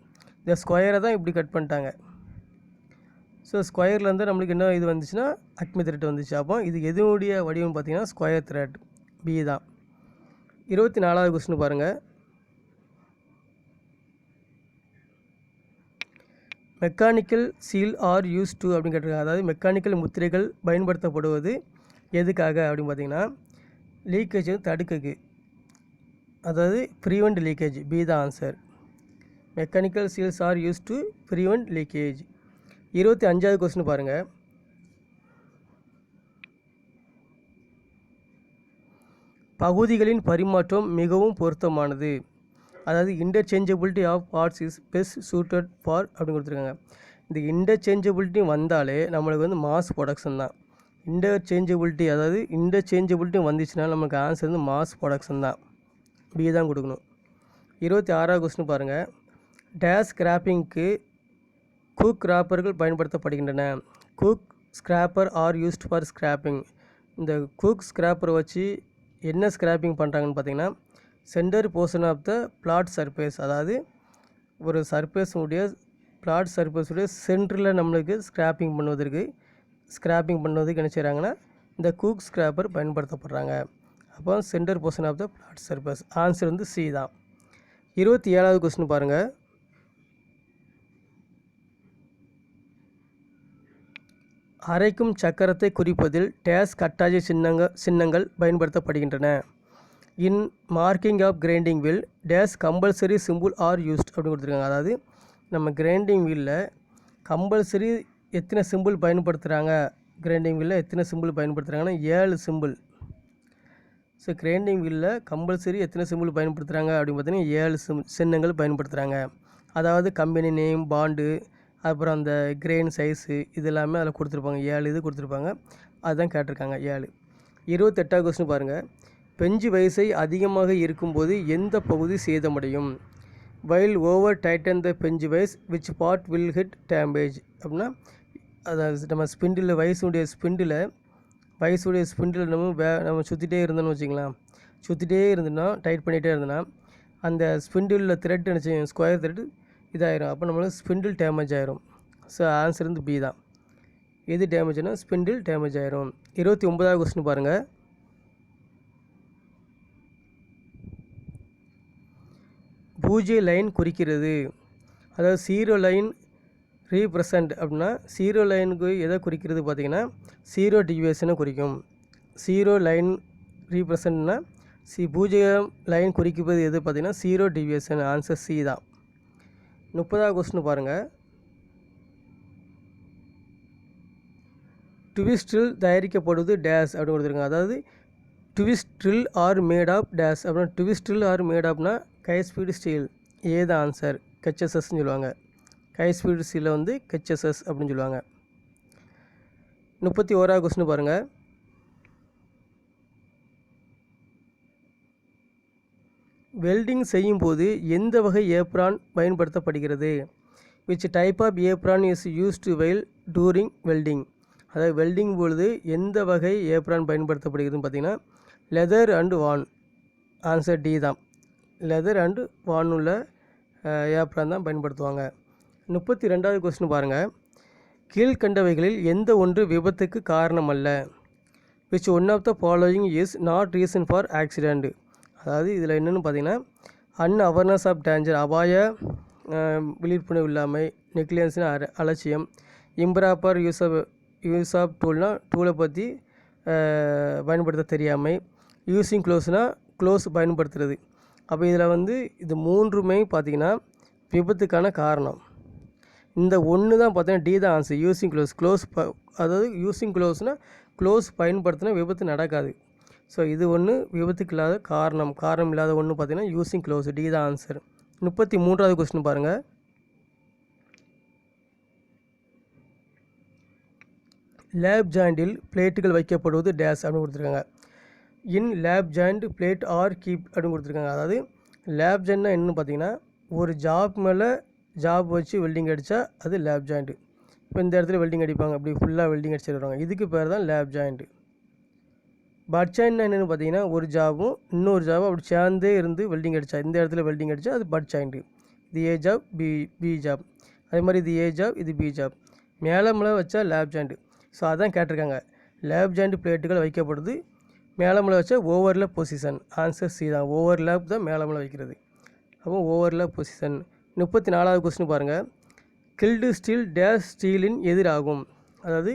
இந்த ஸ்கொயரை தான் இப்படி கட் பண்ணிட்டாங்க. ஸோ ஸ்கொயர்லேருந்து நம்மளுக்கு என்ன இது வந்துச்சுன்னா அக்மி த்ரெட் வந்துச்சு. அப்போ இது எதுவுடைய வடிவம் பார்த்திங்கன்னா ஸ்கொயர் த்ரெட். பி தான். 24வது கொஸ்டின் பாருங்கள். Mechanical seal are use to அப்படின்னு கேட்டிருக்காங்க. அதாவது மெக்கானிக்கல் முத்திரைகள் பயன்படுத்தப்படுவது எதுக்காக அப்படின்னு பார்த்தீங்கன்னா லீக்கேஜ் தடுக்குது, அதாவது ப்ரிவெண்ட் லீக்கேஜ். பி தான் answer. Mechanical seals are use to prevent leakage. 25வது கொஸ்டின் பாருங்கள். பகுதிகளின் பரிமாற்றம் மிகவும் பொருத்தமானது. அதாவது interchangeability of parts is best suited for அப்படின்னு கொடுத்துருக்காங்க. இந்த இன்டர்சேஞ்சபிலிட்டி வந்தாலே நம்மளுக்கு வந்து மாஸ் ப்ரொடக்ஷன் தான். இன்டர்சேஞ்சபிலிட்டி வந்துச்சுன்னா நமக்கு ஆன்சர் வந்து மாஸ் ப்ரொடக்ஷன் தான். பி தான் கொடுக்கணும். 26வது கொஸ்டின் பாருங்கள். டேஸ் ஸ்கிராப்பிங்க்கு குக் ஸ்கிராப்பர்கள் பயன்படுத்தப்படுகின்றன. Hook scraper are used for scraping. இந்த குக் ஸ்கிராப்பரை வச்சு என்ன ஸ்கிராப்பிங் பண்ணுறாங்கன்னு பார்த்தீங்கன்னா centre portion of the flat surface. அதாவது ஒரு பிளாட் சர்ஃபேஸுடைய சென்டரில் நம்மளுக்கு ஸ்கிராப்பிங் பண்ணுவதற்கு என்ன செய்கிறாங்கன்னா இந்த குக் ஸ்கிராப்பர் பயன்படுத்தப்படுறாங்க. அப்போ centre portion of the flat surface. Answer வந்து சி தான். 27வது கொஸ்டின் பாருங்கள். அரைக்கும் சக்கரத்தை குறிப்பதில் டேஸ் கட்டாய சின்னங்கள் பயன்படுத்தப்படுகின்றன. In marking of grinding wheel dash compulsory symbol are used அப்படின்னு கொடுத்துருக்காங்க. அதாவது நம்ம கிரைண்டிங் வீலில் கம்பல்சரி எத்தனை சிம்பிள் பயன்படுத்துகிறாங்கன்னா 7 சிம்பிள். ஸோ கிரைண்டிங் வீலில் கம்பல்சரி எத்தனை சிம்பிள் பயன்படுத்துகிறாங்க அப்படின்னு பார்த்தீங்கன்னா 7 சின்னங்கள் பயன்படுத்துகிறாங்க. அதாவது கம்பெனி நேம், பாண்டு, அப்புறம் அந்த கிரெயின் சைஸு இது எல்லாமே அதில் கொடுத்துருப்பாங்க. 7 இது கொடுத்துருப்பாங்க. அதுதான் கேட்டிருக்காங்க 7. 28வது கொஸ்டின் பாருங்கள். பெஞ்சு வயசை அதிகமாக இருக்கும்போது எந்த பகுதி சேதமடையும்? While over tighten the bench vice which part will get damage அப்படின்னா, அதாவது நம்ம ஸ்பிண்டில் வயசுடைய ஸ்பிண்டில் நம்ம சுற்றிட்டே இருந்தோம்னு வச்சுக்கலாம். சுற்றிட்டே இருந்தோன்னா டைட் பண்ணிகிட்டே இருந்தோன்னா அந்த ஸ்பிண்டிலில் த்ரெட் நினச்சி ஸ்கொயர் த்ரெட் இதாயிரும். அப்போ நம்மளுக்கு ஸ்பிண்டில் டேமேஜ் ஆயிரும். ஸோ ஆன்சர் வந்து பி தான். எது டேமேஜ்னா ஸ்பிண்டில் டேமேஜ் ஆயிரும். 29வது கொஸ்டின் பாருங்கள். பூஜ்ஜிய லைன் குறிக்கிறது. அதாவது 0 லைன் ரீப்ரசன்ட் அப்படின்னா 0 லைனுக்கு எதை குறிக்கிறது பார்த்திங்கன்னா 0 டிவியேஷனை குறிக்கும். 0 லைன் ரீப்ரசன்ட்னா பூஜ்ஜியம் லைன் குறிப்பது எது பார்த்திங்கன்னா 0 டிவியேஷன். ஆன்சர் சி தான். 30வது கொஸ்டின் பாருங்கள். ட்விஸ்டில் தயாரிக்கப்படுவது டேஸ் அப்படின்னு கொடுத்துருக்காங்க. அதாவது twist drill are made of dash அப்படின்னா ட்விஸ்டில் ஆர் மேட் ஆஃப்னா ஹை ஸ்பீடு ஸ்டீல். ஏது ஆன்சர் ஹெச்எஸ்எஸ்ன்னு சொல்லுவாங்க. ஹை ஸ்பீடு ஸ்டீலில் வந்து ஹெச்எஸ்எஸ் அப்படின்னு சொல்லுவாங்க. 31வது கொஸ்டின் பாருங்கள். வெல்டிங் செய்யும்போது எந்த வகை ஏப்ரான் பயன்படுத்தப்படுகிறது? Which type of apron is used while during welding. அதாவது வெல்டிங் பொழுது எந்த வகை ஏப்ரான் பயன்படுத்தப்படுகிறதுன்னு பார்த்திங்கன்னா லெதர் அண்டு வான். ஆன்சர் டி தான். லெதர் அண்டு வான் உள்ள ஏப்ரான் தான் பயன்படுத்துவாங்க. 32வது கொஸ்டின் பாருங்கள். கீழ்கண்டவைகளில் எந்த ஒன்று விபத்துக்கு காரணம் அல்ல? Which one of the following is not reason for accident. அதாவது இதில் என்னென்னு பார்த்தீங்கன்னா அன்அவேர்னஸ் ஆஃப் டேஞ்சர் விழிப்புணர்வு இல்லாமை, நெக்லியன்ஸ்னு அலட்சியம், இம்ப்ராப்பர் யூஸ் ஆஃப் டூலை பற்றி பயன்படுத்த தெரியாமை, யூஸிங் க்ளோஸ் பயன்படுத்துறது. அப்போ இதில் வந்து இது மூன்றுமே பார்த்திங்கன்னா விபத்துக்கான காரணம். இந்த ஒன்று தான் பார்த்தீங்கன்னா டி தான் ஆன்சர். யூஸிங் அதாவது யூஸிங் க்ளோஸ் பயன்படுத்தினா விபத்து நடக்காது. ஸோ இது ஒன்று விபத்துக்கு இல்லாத காரணம் இல்லாத ஒன்று பார்த்திங்கன்னா யூஸிங் க்ளோஸ். டி தான் ஆன்சர். 33வது கொஸ்டின் பாருங்கள். லேப் ஜாயிண்டில் பிளேட்டுகள் வைக்கப்படுவது டேஸ் அப்படின்னு கொடுத்துருக்காங்க. In lap joint plate are keep அப்படின்னு கொடுத்துருக்காங்க. அதாவது லேப் ஜாயிண்ட்னா என்னென்னு பார்த்தீங்கன்னா ஒரு ஜாப் மேலே ஜாப் வச்சு வெல்டிங் அடித்தா அது லேப் ஜாயிண்ட்டு. இப்போ இந்த இடத்துல வெல்டிங் அடிப்பாங்க, அப்படி ஃபுல்லாக வெல்டிங் அடிச்சு வருவாங்க. இதுக்கு பேர் தான் லேப் ஜாயிண்ட்டு. பட் ஜாயிண்ட்னா என்னென்னு பார்த்தீங்கன்னா ஒரு ஜாபும் இன்னொரு ஜாபும் அப்படி சேர்ந்தே இருந்து வெல்டிங் அடித்தா, இந்த இடத்துல வெல்டிங் அடித்தா அது பட் ஜாயிண்ட்டு. இது ஏ ஜாப், பி ஜாப். அதே மாதிரி இது ஏ ஜாப், இது பி ஜாப். மேலே வச்சா லேப் ஜாயிண்ட்டு. ஸோ அதான் கேட்டிருக்காங்க. லேப் ஜாயிண்ட் பிளேட்டுகள் வைக்கப்படுது மேலே வச்சா ஓவர்லேப் பொசிஷன். ஆன்சர் சி தான். ஓவர்லேப் தான் மேலே வைக்கிறது. அப்போ ஓவர்லேப் பொசிஷன். 34வது கொஸ்டின் பாருங்கள். கில்டு ஸ்டீல் டேஸ் ஸ்டீலின் எதிராகும். அதாவது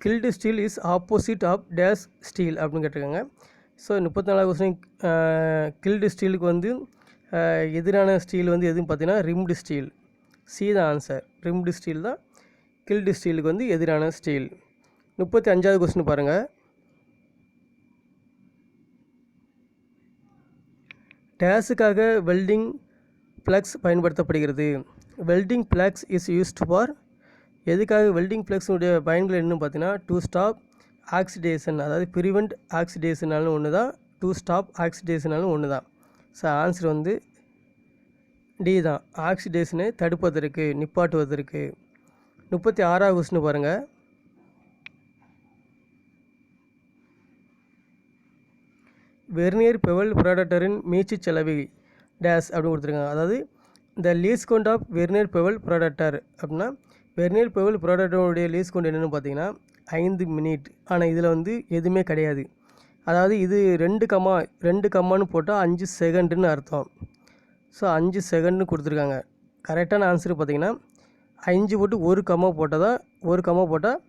killed steel is opposite of dash steel அப்படின்னு கேட்டிருக்காங்க. ஸோ 34வது கொஸ்டின் கில்டு ஸ்டீலுக்கு வந்து எதிரான ஸ்டீல் வந்து எதுன்னு பார்த்தீங்கன்னா ரிம்டு ஸ்டீல். சி தான் ஆன்சர். ரிம்டு ஸ்டீல் தான் கில்டு ஸ்டீலுக்கு வந்து எதிரான ஸ்டீல். 35வது கொஸ்டின் பாருங்கள். டேஸுக்காக வெல்டிங் ப்ளக்ஸ் பயன்படுத்தப்படுகிறது. Welding flux is used for. எதுக்காக வெல்டிங் ப்ளக்ஸுடைய பயன்கள் என்னன்னு பார்த்தீங்கன்னா டு ஸ்டாப் ஆக்சிடேஷன். அதாவது ப்ரிவெண்ட் ஆக்சிடேஷனாலும் ஒன்று தான், டு ஸ்டாப் ஆக்சிடேஷனாலும் ஒன்று தான். ஸோ ஆன்சர் வந்து டி தான். ஆக்சிடேஷனை தடுப்பதற்கு, நிப்பாட்டுவதற்கு. 36வது கொஸ்டின் பாருங்கள். வெர்னியர் பெவல் ப்ராடக்டரின் மீட்சி செலவு டேஸ் அப்படின்னு கொடுத்துருக்காங்க. அதாவது இந்த least count of vernier bevel protractor அப்படின்னா வெர்னியர் பெவல் ப்ராடக்டருடைய லீஸ் கவுண்ட் என்னென்னு பார்த்தீங்கன்னா 5 மினிட். ஆனால் இதில் வந்து எதுவுமே கிடையாது. அதாவது இது 2 கம்மான்னு போட்டால் 5 செகண்டுன்னு அர்த்தம். ஸோ 5 செகண்ட்னு கொடுத்துருக்காங்க. கரெக்டான ஆன்சர் பார்த்திங்கன்னா 5 போட்டு 1 கம்மா போட்டால்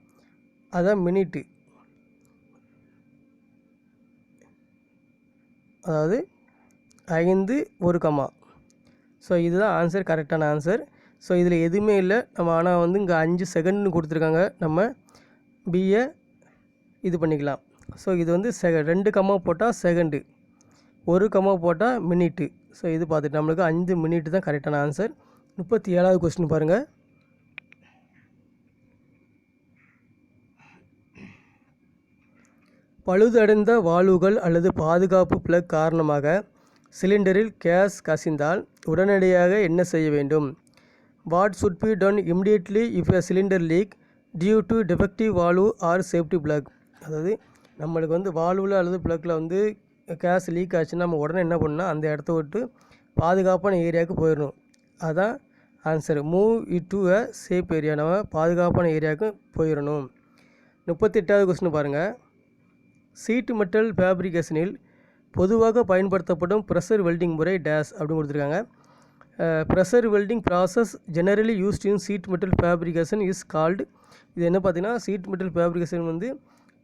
அதுதான் மினிட்டு. அதாவது 5 1 கம்மா. ஸோ இதுதான் ஆன்சர், கரெக்டான ஆன்சர். ஸோ இதில் எதுவுமே இல்லை. நம்ம ஆனால் வந்து இங்கே 5 செகண்ட்னு கொடுத்துருக்காங்க. நம்ம பிஏ இது பண்ணிக்கலாம். ஸோ இது வந்து 2 கம்மா போட்டால் செகண்டு, 1 கம்மா போட்டால் மினிட்டு. ஸோ இது பார்த்துட்டு நம்மளுக்கு 5 மினிட்டு தான் கரெக்டான ஆன்சர். 37வது கொஸ்டின் பாருங்கள். பழுதடைந்த வால்வுகள் அல்லது பாதுகாப்பு பிளக் காரணமாக சிலிண்டரில் கேஸ் கசிந்தால் உடனடியாக என்ன செய்ய வேண்டும்? What should be done immediately if a cylinder leak due to defective valve or safety plug? அதாவது நம்மளுக்கு வந்து வால்வில் அல்லது பிளக்கில் வந்து கேஸ் லீக் ஆச்சுன்னா நம்ம உடனே என்ன பண்ணால் அந்த இடத்த விட்டு பாதுகாப்பான ஏரியாவுக்கு போயிடணும். அதுதான் answer. Move it to a safe area. நம்ம பாதுகாப்பான ஏரியாவுக்கு போயிடணும். 38வது கொஸ்டின் பாருங்கள். சீட் மெட்டல் ஃபேப்ரிகேஷனில் பொதுவாக பயன்படுத்தப்படும் ப்ரெஷர் வெல்டிங் முறை டேஸ் அப்படின்னு கொடுத்துருக்காங்க. Pressure welding process generally used in sheet metal fabrication is called. இது என்ன பார்த்தீங்கன்னா, சீட் மெட்டல் ஃபேப்ரிகேஷன் வந்து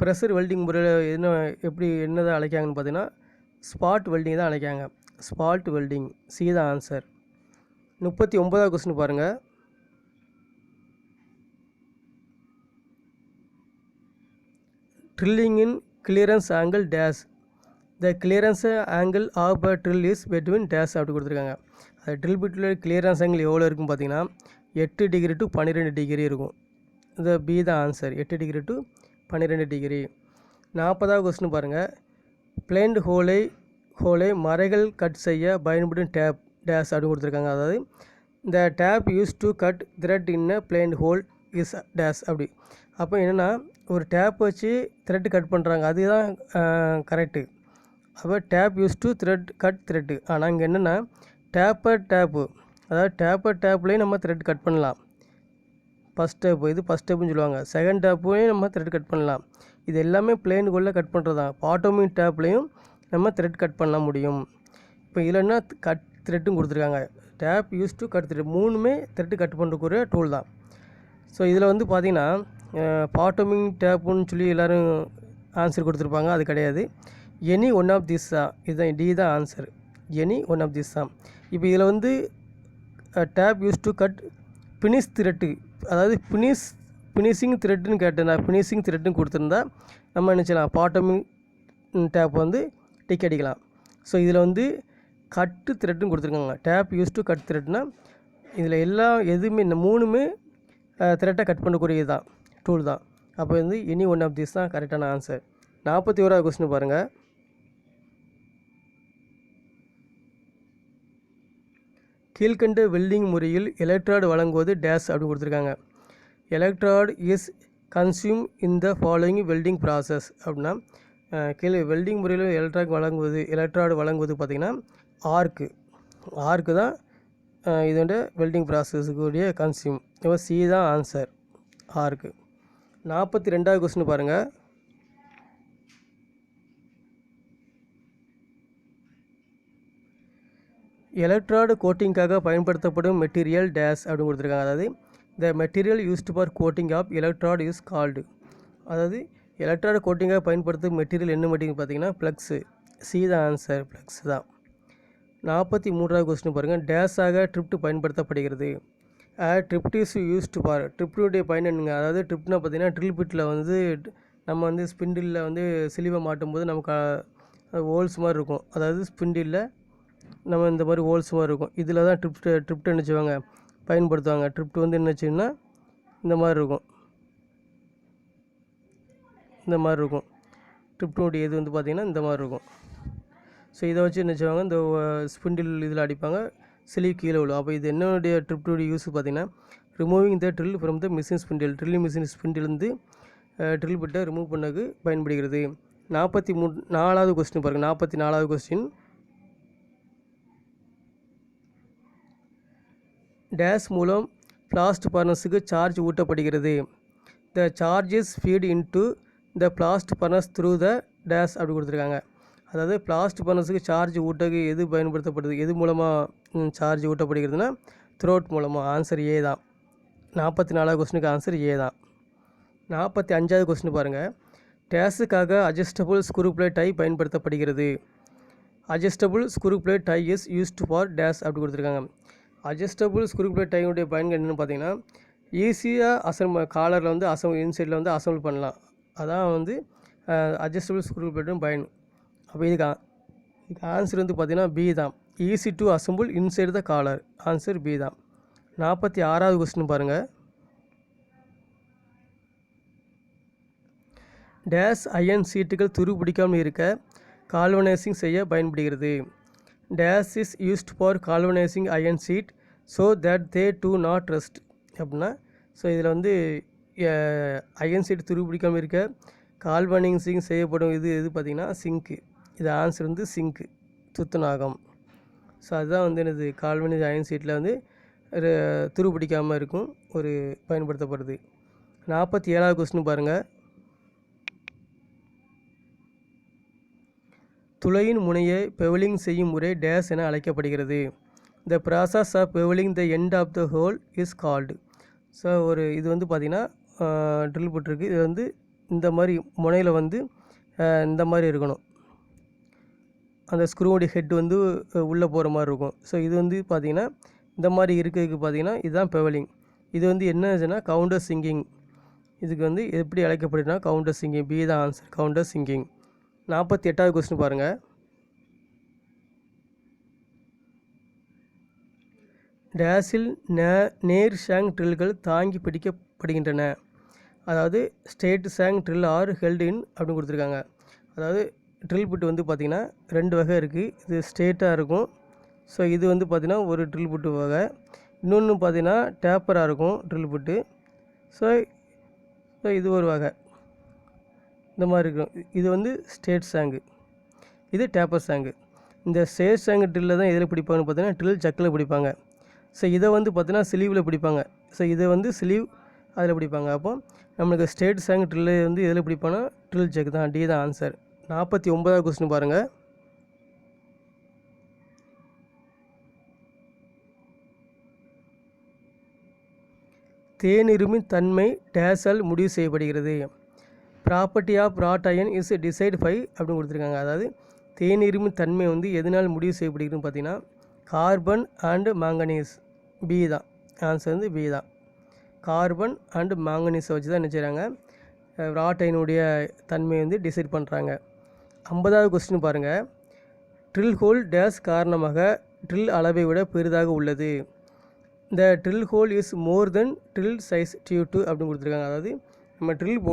ப்ரெஷர் வெல்டிங் முறையில் என்ன தான் அழைக்காங்கன்னு பார்த்தீங்கன்னா ஸ்பாட் வெல்டிங் தான் அழைக்காங்க. Spot welding. சி தான் ஆன்சர். 39வது கொஸ்டின் பாருங்கள். Drilling in clearance angle days. The clearance angle of a drill is between dash அப்படி கொடுத்துருக்காங்க. அது ட்ரில் பிட்டில் கிளியரன்ஸ் ஆங்கிள் எவ்வளோ இருக்குன்னு பார்த்தீங்கன்னா 8 டிகிரி டு 12 டிகிரி இருக்கும். இந்த பி தான் ஆன்சர். 8 degree to 12 degree. 40வது கொஸ்டின் பாருங்கள். பிளேன்ட் ஹோலை மரைகள் கட் செய்ய பயன்படும் டேப் டேஸ் அப்படின்னு கொடுத்துருக்காங்க. அதாவது இந்த tap use to cut thread in a blind hole is dash அப்படி. அப்போ என்னென்னா ஒரு டேப் வச்சு த்ரெட்டு கட் பண்ணுறாங்க, அதுதான் கரெக்டு. அப்போ tap use to cut thread. ஆனால் இங்கே என்னென்னா டேப்பு, அதாவது டேப்லேயும் நம்ம த்ரெட் கட் பண்ணலாம். ஃபஸ்ட் ஸ்டெப்புன்னு சொல்லுவாங்க. செகண்ட் டேப்லேயும் நம்ம த்ரெட் கட் பண்ணலாம். இது எல்லாமே பிளேனுக்குள்ளே கட் பண்ணுறது தான். பாட்டோமிங் டேப்லேயும் நம்ம த்ரெட் கட் பண்ண முடியும். இப்போ இதில் என்ன கட் த்ரெட்டும் கொடுத்துருக்காங்க. Tap use to cut thread, மூணுமே த்ரெட்டு கட் பண்ணுறக்கூடிய டூல் தான். ஸோ இதில் வந்து பார்த்திங்கன்னா பாட்டோமிங் டேப்புன்னு சொல்லி எல்லோரும் ஆன்சர் கொடுத்துருப்பாங்க. அது கிடையாது. எனி ஒன் ஆஃப் திஸ் தான். இதுதான் டி தான் answer. Any one of this தான். இப்போ இதில் வந்து tap use to cut finish thread, அதாவது ஃபினிஷிங் த்ரெட்டுன்னு கேட்டேன். ஃபினிஷிங் த்ரெட்டுன்னு கொடுத்துருந்தா நம்ம என்ன செய்யலாம், பாட்டோமிங் டேப் வந்து டிக் அடிக்கலாம். ஸோ இதில் வந்து கட்டு த்ரெட்டுன்னு கொடுத்துருக்காங்க. டேப் யூஸ் டு கட் த்ரெட்னா இதில் எதுவுமே இந்த மூணுமே த்ரெட்டை கட் பண்ணக்கூடியது தான், டூல் தான். அப்போ வந்து எனி ஒன் ஆஃப் திஸ் தான் கரெக்டான ஆன்சர். 41வது கொஸ்டின் பாருங்கள். கீழ்கண்ட வெல்டிங் முறையில் எலக்ட்ராய்டு வழங்குவது டேஸ் அப்படின்னு கொடுத்துருக்காங்க. Electrode is consume in the following welding process அப்படின்னா வெல்டிங் முறையில் எலக்ட்ராய்டு வழங்குவது பார்த்திங்கன்னா ஆர்க்கு தான் இதோட வெல்டிங் ப்ராசஸுக்குரிய கன்சியூம். இப்போ சி தான் ஆன்சர், ஆர்க்கு. 42வது கொஸ்டின் பாருங்கள். எலக்ட்ராய்டு கோட்டிங்காக பயன்படுத்தப்படும் மெட்டீரியல் டேஸ் அப்படின்னு கொடுத்துருக்காங்க. அதாவது the material used for coating of electrode is called. அதாவது எலக்ட்ராய்டு கோட்டிங்காக பயன்படுத்தும் மெட்டீரியல் என்ன மெட்டீரியல் பார்த்தீங்கன்னா ப்ளக்ஸு. சி தான் ஆன்சர், ப்ளக்ஸ் தான். 43வது கொஸ்டின் பாருங்கள். டேஸாக ட்ரிப்ட் பயன்படுத்தப்படுகிறது. Drift is used for. ட்ரிப்டுடைய பயன் என்னங்க? அதாவது ட்ரிப்ட்னா பார்த்தீங்கன்னா ட்ரில் பிட்டில் வந்து நம்ம வந்து ஸ்பிண்டிலில் வந்து சிலிவை மாட்டும் போது நமக்கு ஹோல்ஸ் மாதிரி இருக்கும். அதாவது ஸ்பிண்டிலில் நம்ம இந்த மாதிரி ஹோல்ஸ் மாதிரி இருக்கும். இதில் தான் ட்ரிப்ட் என்ன செய்வாங்க, பயன்படுத்துவாங்க. ட்ரிப்ட் வந்து என்ன செய்யணும்னா இந்த மாதிரி இருக்கும், ட்ரிப்டுடைய இது வந்து பார்த்திங்கன்னா இந்த மாதிரி இருக்கும். ஸோ இதை வச்சு என்ன செய்வாங்க, இந்த ஸ்பிண்டில் இதில் அடிப்பாங்க, சிலிவ் கீழே விழும். அப்போ இது என்னுடைய ட்ரிப்டுடைய யூஸ் பார்த்திங்கன்னா removing the drill from the machine spindle. Drilling machine ஸ்பிண்டிலிருந்து ட்ரில் பிட்டை ரிமூவ் பண்ணக்கு பயன்படுகிறது. 44வது கொஸ்டின் பாருங்கள். 44வது கொஸ்டின். டேஸ் மூலம் பிளாஸ்ட் பர்னஸுக்கு சார்ஜ் ஊட்டப்படுகிறது. The charges feed into the blast furnace through the dash அப்படி கொடுத்துருக்காங்க. அதாவது பிளாஸ்ட் பர்னஸுக்கு சார்ஜ் ஊட்டக்கு எது பயன்படுத்தப்படுது, எது மூலமாக சார்ஜ் ஊட்டப்படுகிறதுனா த்ரோட் மூலமாக. ஆன்சர் ஏ தான். 44வது கொஸ்டினுக்கு ஆன்சர் ஏ தான். 45வது கொஸ்டின் பாருங்கள். டேஸுக்காக அட்ஜஸ்டபுள் ஸ்க்ரூ பிளேட் டை பயன்படுத்தப்படுகிறது. Adjustable screw plate die is used for dies அப்படி கொடுத்துருக்காங்க. அட்ஜஸ்டபுள் ஸ்க்ரூ பிளேட் டைனுடைய பயன்கள் என்னென்னு பார்த்தீங்கன்னா ஈஸியாக காலரில் வந்து இன்சைடில் வந்து அசம்பிள் பண்ணலாம். அதான் வந்து அட்ஜஸ்டபுள் ஸ்க்ரூ பிளேட்டும் பயன். அப்போ இதுக்கு ஆன்சர் வந்து பார்த்திங்கன்னா பி தான். Easy to assemble inside the collar. Answer B தான். 46வது கொஸ்டின் பாருங்கள். டேஸ் அயன் சீட்டுகள் துருபிடிக்காமல் இருக்க கால்வனைசிங் செய்ய பயன்படுகிறது. Dies is used for galvanising iron sheet so that they do not rust அப்படின்னா, ஸோ இதில் வந்து அயன் சீட் துருபிடிக்காமல் இருக்க கால்வனைசிங் செய்யப்படும் எது பார்த்திங்கன்னா சிங்க்கு. இது ஆன்சர் வந்து சிங்க்கு, துத்தநாகம். ஸோ அதுதான் வந்து என்னது கால்வனைஸ் அயன் சீட்டில் வந்து துருபிடிக்காமல் இருக்கும் ஒரு பயன்படுத்தப்படுது. 47வது கொஸ்டின் பாருங்கள். துளையின் முனையை பெவலிங் செய்யும் முறை டேஸ் என அழைக்கப்படுகிறது. The process of bevelling the end of the hole is called. So இது வந்து பார்த்திங்கன்னா ட்ரில் போட்டிருக்கு. இது வந்து இந்த மாதிரி முனையில் வந்து இந்த மாதிரி இருக்கணும். அந்த ஸ்க்ரூவுடைய ஹெட் வந்து உள்ளே போகிற மாதிரி இருக்கும். ஸோ இது வந்து பார்த்திங்கன்னா இந்த மாதிரி இருக்கிறதுக்கு பார்த்திங்கன்னா இதுதான் பெவலிங். இது வந்து என்னதுன்னா கவுண்டர் சிங்கிங். இதுக்கு வந்து எப்படி அழைக்கப்படுதுன்னா கவுண்டர் சிங்கிங். பி தான் ஆன்சர், கவுண்டர் சிங்கிங். 48வது கொஸ்டின் பாருங்கள். டேஸில் நேர் ஷேங் ட்ரில்கள் தாங்கி பிடிக்கப்படுகின்றன. அதாவது straight shank drill are held in அப்படின்னு கொடுத்துருக்காங்க. அதாவது ட்ரில் புட்டு வந்து பார்த்திங்கன்னா 2 வகை இருக்குது. இது ஸ்ட்ரெயிட்டாக இருக்கும். ஸோ இது வந்து பார்த்திங்கன்னா ஒரு ட்ரில் புட்டு வகை. இன்னொன்று பார்த்திங்கன்னா டேப்பராக இருக்கும் ட்ரில் புட்டு. ஸோ இது ஒரு வகை இந்த மாதிரி இருக்கும். இது வந்து ஸ்ட்ரெயிட் ஷேங்கு, இது டேப்பர் ஷேங்கு. இந்த ஸ்ட்ரெயிட் ஷேங்கு ட்ரில்லில் தான் எதில் பிடிப்பாங்கன்னு பார்த்தீங்கன்னா ட்ரில் சக்கில் பிடிப்பாங்க. ஸோ இதை வந்து பார்த்தீங்கன்னா ஸ்லீவில் பிடிப்பாங்க. ஸோ இதை வந்து ஸ்லீவ் அதில் பிடிப்பாங்க. அப்போ நம்மளுக்கு ஸ்ட்ரெயிட் ஷேங்கு ட்ரில்லு வந்து எதில் பிடிப்பாங்கன்னா ட்ரில் சக் தான். டி தான் ஆன்சர். 49வது கொஸ்டின் பாருங்கள். தேனிருமின் தன்மை டேஸால் முடிவு செய்யப்படுகிறது. Property of rod iron is decide by அப்படின்னு கொடுத்துருக்காங்க. அதாவது தேனிருமின் தன்மை வந்து எதனால் முடிவு செய்யப்படுகிறதுன்னு பார்த்தீங்கன்னா கார்பன் அண்டு மாங்கனீஸ். பி தான் ஆன்சர், வந்து பி தான். கார்பன் அண்டு மாங்கனீஸை வச்சு தான் என்ன செய்கிறாங்க ராட் அயனுடைய தன்மையை வந்து டிசைட் பண்ணுறாங்க. 50வது கொஸ்டின் பாருங்கள். ட்ரில் ஹோல் டேஸ் காரணமாக ட்ரில் அளவை விட பெரிதாக உள்ளது. இந்த drill hole is more than drill size due to அப்படின்னு கொடுத்துருக்காங்க. அதாவது நம்ம ட்ரில்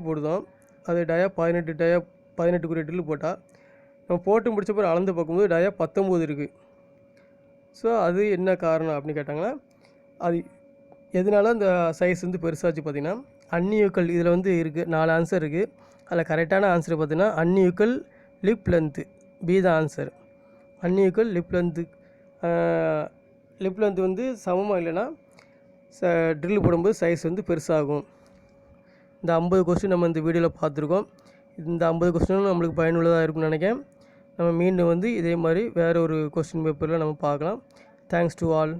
போடுதோம், அது டயா 18 ட்ரில் போட்டால் நம்ம போட்டு முடிச்ச பிறகு அளந்து பார்க்கும்போது டயா 19 இருக்குது. ஸோ அது என்ன காரணம் அப்படின்னு கேட்டாங்கன்னா அது எதனால அந்த சைஸ் வந்து பெருசாச்சு பார்த்திங்கன்னா அன்இக்குவல். இதில் வந்து இருக்குது 4 ஆன்சர் இருக்குது. அதில் கரெக்டான ஆன்சர் பார்த்திங்கன்னா அன்இக்குவல் லிப் லென்த்து. பி தான் ஆன்சர். அன்இக்குவல் லிப் லென்த்து வந்து சமமாக இல்லைன்னா ட்ரில் போடும்போது சைஸ் வந்து பெருசாகும். இந்த 50 கொஸ்டின் நம்ம இந்த வீடியோவில் பார்த்துருக்கோம். இந்த 50 கொஸ்டினும் நம்மளுக்கு பயனுள்ளதாக இருக்கும்னு நினைக்கிறேன். நம்ம மீண்டும் வந்து இதே மாதிரி வேறு ஒரு கொஸ்டின் பேப்பரில் நம்ம பார்க்கலாம். Thanks to all.